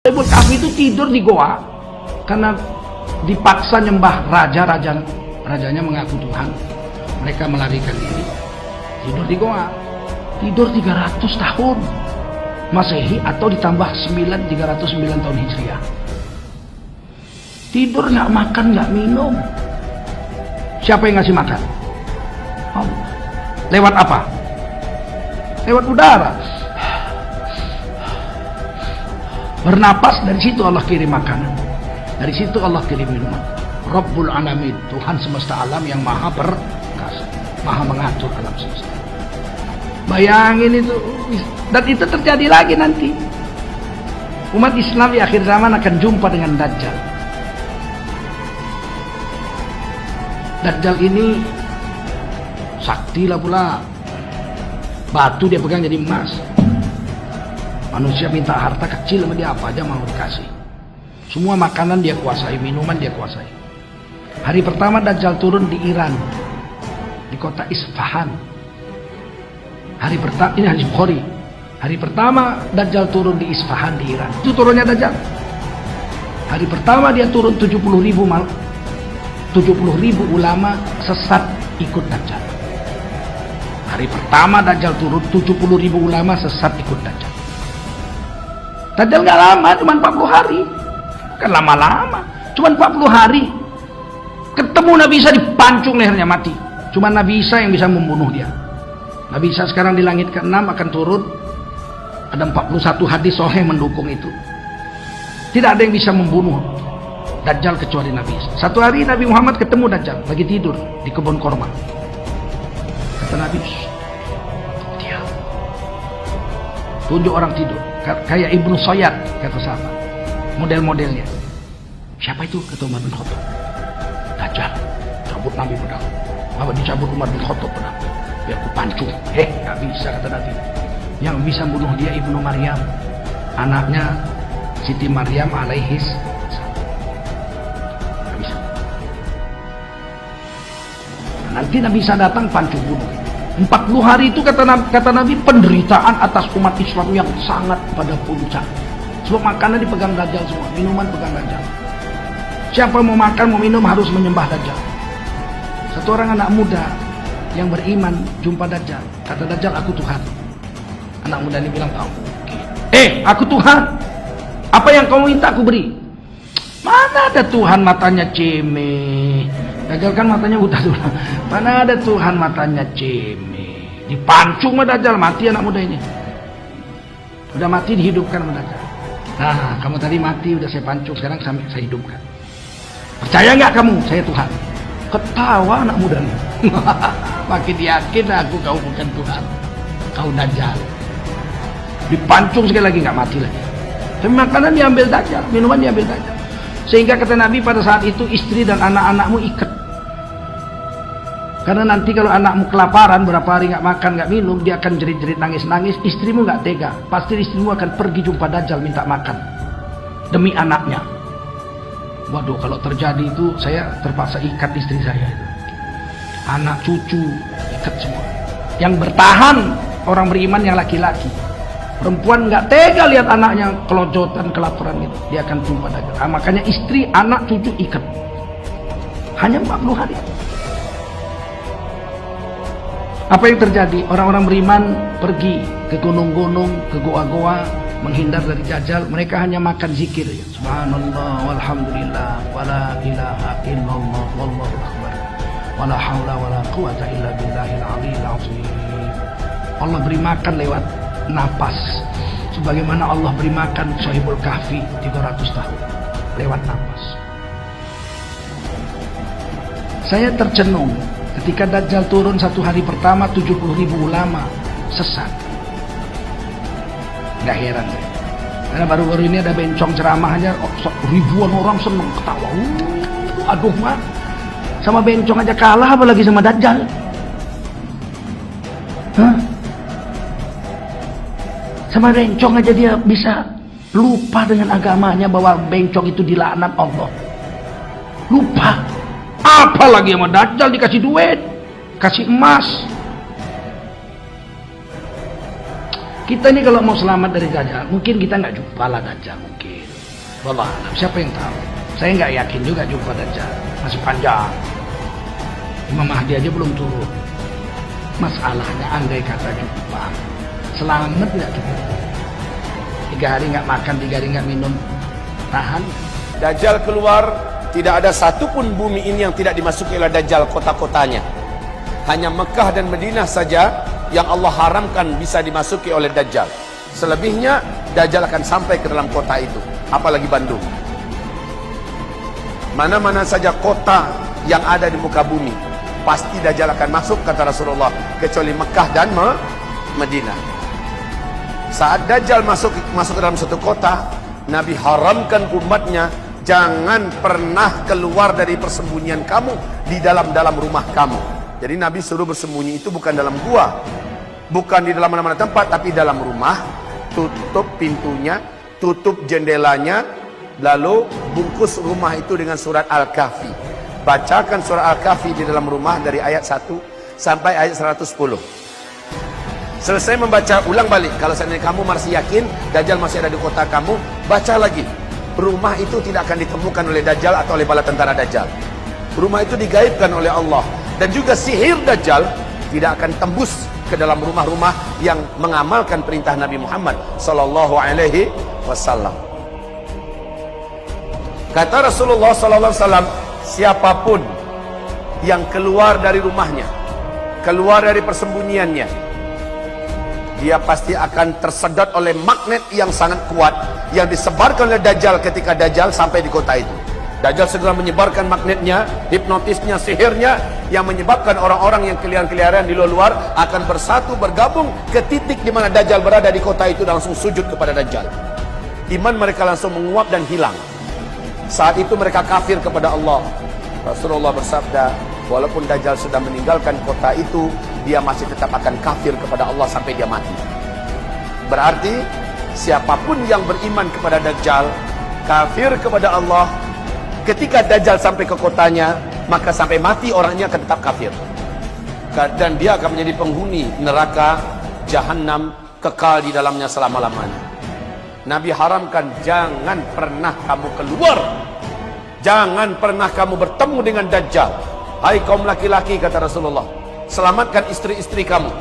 Ashabul Kahfi itu tidur di goa karena dipaksa nyembah rajanya mengaku Tuhan. Mereka melarikan diri, tidur di goa, tidur 300 tahun Masehi atau ditambah 309 tahun Hijriah. Tidur, nggak makan, nggak minum. Siapa yang ngasih makan? Allah. Lewat apa? Lewat udara. Bernapas, dari situ Allah kirim makanan, dari situ Allah kirim minuman. Rabbul Alamin, Tuhan semesta alam yang maha perkasa, maha mengatur alam semesta. Bayangin itu, dan itu terjadi lagi nanti. Umat Islam di akhir zaman akan jumpa dengan Dajjal. Dajjal ini sakti lah pula, batu dia pegang jadi emas. Manusia minta harta kecil sama dia, apa aja mau dikasih. Semua makanan dia kuasai, minuman dia kuasai. Hari pertama Dajjal turun di Iran, di kota Isfahan. Hari pertama, ini hadis Bukhari. Hari pertama Dajjal turun di Isfahan di Iran. Itu turunnya Dajjal. Hari pertama dia turun 70.000 ulama sesat ikut Dajjal. Hari pertama Dajjal turun 70.000 ulama sesat ikut Dajjal. Dajjal gak lama, cuma 40 hari. Kan lama-lama, cuma 40 hari. Ketemu Nabi Isa, dipancung lehernya, mati. Cuma Nabi Isa yang bisa membunuh dia. Nabi Isa sekarang di langit ke-6 akan turun. Ada 41 hadis sahih mendukung itu. Tidak ada yang bisa membunuh Dajjal kecuali Nabi Isa. Satu hari Nabi Muhammad ketemu Dajjal lagi tidur di kebun korma. Kata Nabi, diam. Tunjuk orang tidur, kayak Ibnu Sayyad, kata sahabat, model-modelnya. Siapa itu? Kata Umar bin Khattab. Dajjal. Cabut Nabi pedang. Apa dicabut Umar bin Khattab pedang? Biar aku pancung. Gak bisa, kata Nabi. Yang bisa bunuh dia Ibnu Maryam, anaknya Siti Maryam alaihis. Gak bisa. Nanti Nabi Isa datang, pancung bunuh. 40 hari itu kata Nabi penderitaan atas umat Islam yang sangat pada puncak. Sebab makanan dipegang Dajjal semua, minuman pegang Dajjal. Siapa mau makan mau minum harus menyembah Dajjal. Satu orang anak muda yang beriman jumpa Dajjal, kata Dajjal, aku Tuhan. Anak muda ini bilang, tahu, aku Tuhan. Apa yang kamu minta aku beri. Mana ada Tuhan matanya cemeh. Dajjal kan matanya buta tuh. Mana ada Tuhan matanya cemeh. Dipancung sama Dajjal, mati anak muda ini. Udah mati dihidupkan sama Dajjal. Nah, kamu tadi mati udah saya pancung, sekarang saya hidupkan. Percaya nggak kamu saya Tuhan? Ketawa anak muda ini. Makin yakin aku kau bukan Tuhan, kau Dajjal. Dipancung sekali lagi, nggak mati lagi. Tapi makanan diambil Dajjal, minuman diambil Dajjal. Sehingga kata Nabi pada saat itu istri dan anak-anakmu ikat. Karena nanti kalau anakmu kelaparan berapa hari nggak makan nggak minum, dia akan jerit-jerit nangis-nangis. Istrimu nggak tega, pasti istrimu akan pergi jumpa Dajjal minta makan demi anaknya. Waduh, kalau terjadi itu saya terpaksa ikat istri saya itu. Anak cucu ikat semua. Yang bertahan orang beriman yang laki-laki. Perempuan nggak tega lihat anaknya kelojotan, kelaparan gitu. Dia akan jumpa Dajjal. Makanya istri, anak, cucu ikat. Hanya 40 hari. Apa yang terjadi? Orang-orang beriman pergi ke gunung-gunung, ke goa-goa, menghindar dari Dajjal. Mereka hanya makan zikir. Subhanallah, walhamdulillah, wala ilaha illallah, wallahu akbar, wala hawla wala quwata illa billahil aliyil azim. Allah beri makan lewat napas, sebagaimana Allah beri makan Ashabul Kahfi 300 tahun lewat napas. Saya tercenung ketika Dajjal turun satu hari pertama 70.000 ulama sesat. Gak heran saya, karena baru-baru ini ada bencong ceramah aja, ribuan orang seneng ketawa. Aduh mah, sama bencong aja kalah, apalagi sama Dajjal. Hah? Sama bencong aja dia bisa lupa dengan agamanya, bahwa bencong itu dilaknat Allah. Lupa. Apalagi sama Dajjal dikasih duit, kasih emas. Kita ini kalau mau selamat dari Dajjal, mungkin kita nggak jumpa lah Dajjal mungkin. Wallah, siapa yang tahu? Saya nggak yakin juga jumpa Dajjal. Masih panjang. Imam Mahdi aja belum turun. Masalahnya andai kata jumpa, selamat nggak cukup. 3 hari nggak makan, 3 hari nggak minum, tahan. Dajjal keluar, tidak ada satupun bumi ini yang tidak dimasuki oleh Dajjal kota-kotanya. Hanya Mekah dan Madinah saja yang Allah haramkan bisa dimasuki oleh Dajjal. Selebihnya Dajjal akan sampai ke dalam kota itu, apalagi Bandung. Mana-mana saja kota yang ada di muka bumi, pasti Dajjal akan masuk, kata Rasulullah, kecuali Mekah dan Madinah. Saat Dajjal masuk ke dalam satu kota, Nabi haramkan umatnya, jangan pernah keluar dari persembunyian kamu di dalam rumah kamu. Jadi Nabi suruh bersembunyi itu bukan dalam gua, bukan di dalam mana-mana tempat, tapi dalam rumah. Tutup pintunya, tutup jendelanya, lalu bungkus rumah itu dengan surat Al-Kahfi. Bacakan surat Al-Kahfi di dalam rumah dari ayat 1 sampai ayat 110. Selesai membaca, ulang balik. Kalau seandainya kamu masih yakin Dajjal masih ada di kota kamu, baca lagi. Rumah itu tidak akan ditemukan oleh Dajjal atau oleh bala tentara Dajjal. Rumah itu digaibkan oleh Allah. Dan juga sihir Dajjal tidak akan tembus ke dalam rumah-rumah yang mengamalkan perintah Nabi Muhammad sallallahu alaihi wasallam. Kata Rasulullah sallallahu alaihi wasallam, siapapun yang keluar dari rumahnya, keluar dari persembunyiannya, dia pasti akan tersedot oleh magnet yang sangat kuat yang disebarkan oleh Dajjal ketika Dajjal sampai di kota itu. Dajjal segera menyebarkan magnetnya, hipnotisnya, sihirnya, yang menyebabkan orang-orang yang keliaran-keliaran di luar akan bersatu, bergabung ke titik di mana Dajjal berada di kota itu dan langsung sujud kepada Dajjal. Iman mereka langsung menguap dan hilang. Saat itu mereka kafir kepada Allah. Rasulullah bersabda, walaupun Dajjal sudah meninggalkan kota itu, dia masih tetap akan kafir kepada Allah sampai dia mati. Berarti siapapun yang beriman kepada Dajjal, kafir kepada Allah, ketika Dajjal sampai ke kotanya, maka sampai mati orangnya akan tetap kafir. Dan dia akan menjadi penghuni neraka Jahannam, kekal di dalamnya selama-lamanya. Nabi haramkan, jangan pernah kamu keluar, jangan pernah kamu bertemu dengan Dajjal. Hai kaum laki-laki, kata Rasulullah, selamatkan istri-istri kamu,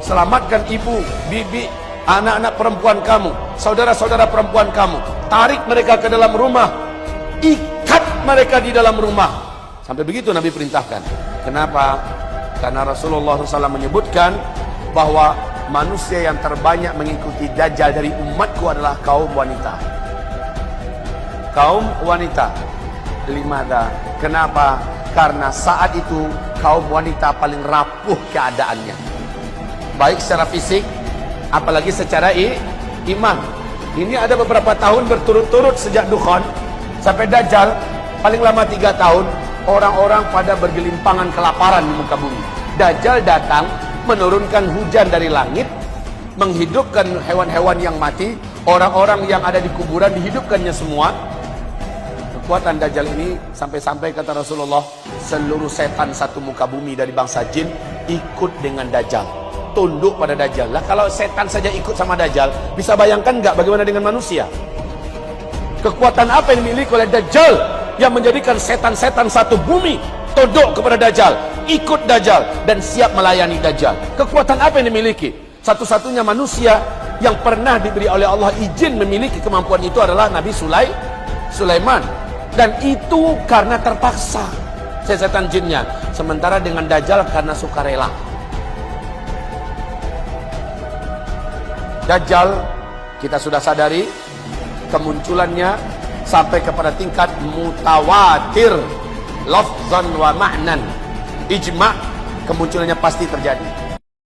selamatkan ibu, bibi, anak-anak perempuan kamu, saudara-saudara perempuan kamu, tarik mereka ke dalam rumah, ikat mereka di dalam rumah. Sampai begitu Nabi perintahkan. Kenapa? Karena Rasulullah SAW menyebutkan bahwa manusia yang terbanyak mengikuti Dajjal dari umatku adalah kaum wanita. Kaum wanita. Limada? Kenapa? Karena saat itu kaum wanita paling rapuh keadaannya, baik secara fisik, apalagi secara iman. Ini ada beberapa tahun berturut-turut sejak Dukhan sampai Dajjal, paling lama 3 tahun, orang-orang pada bergelimpangan kelaparan di muka bumi. Dajjal datang, menurunkan hujan dari langit, menghidupkan hewan-hewan yang mati, orang-orang yang ada di kuburan dihidupkannya semua. Kekuatan Dajjal ini sampai-sampai kata Rasulullah, seluruh setan satu muka bumi dari bangsa jin ikut dengan Dajjal, tunduk pada Dajjal. Lah kalau setan saja ikut sama Dajjal, bisa bayangkan nggak bagaimana dengan manusia? Kekuatan apa yang dimiliki oleh Dajjal yang menjadikan setan-setan satu bumi tunduk kepada Dajjal, ikut Dajjal dan siap melayani Dajjal? Kekuatan apa yang dimiliki? Satu-satunya manusia yang pernah diberi oleh Allah izin memiliki kemampuan itu adalah Nabi Sulaiman, dan itu karena terpaksa setan jinnya. Sementara dengan Dajjal karena sukarela. Dajjal kita sudah sadari kemunculannya sampai kepada tingkat mutawatir, lafzan wa ma'nan, ijma', kemunculannya pasti terjadi.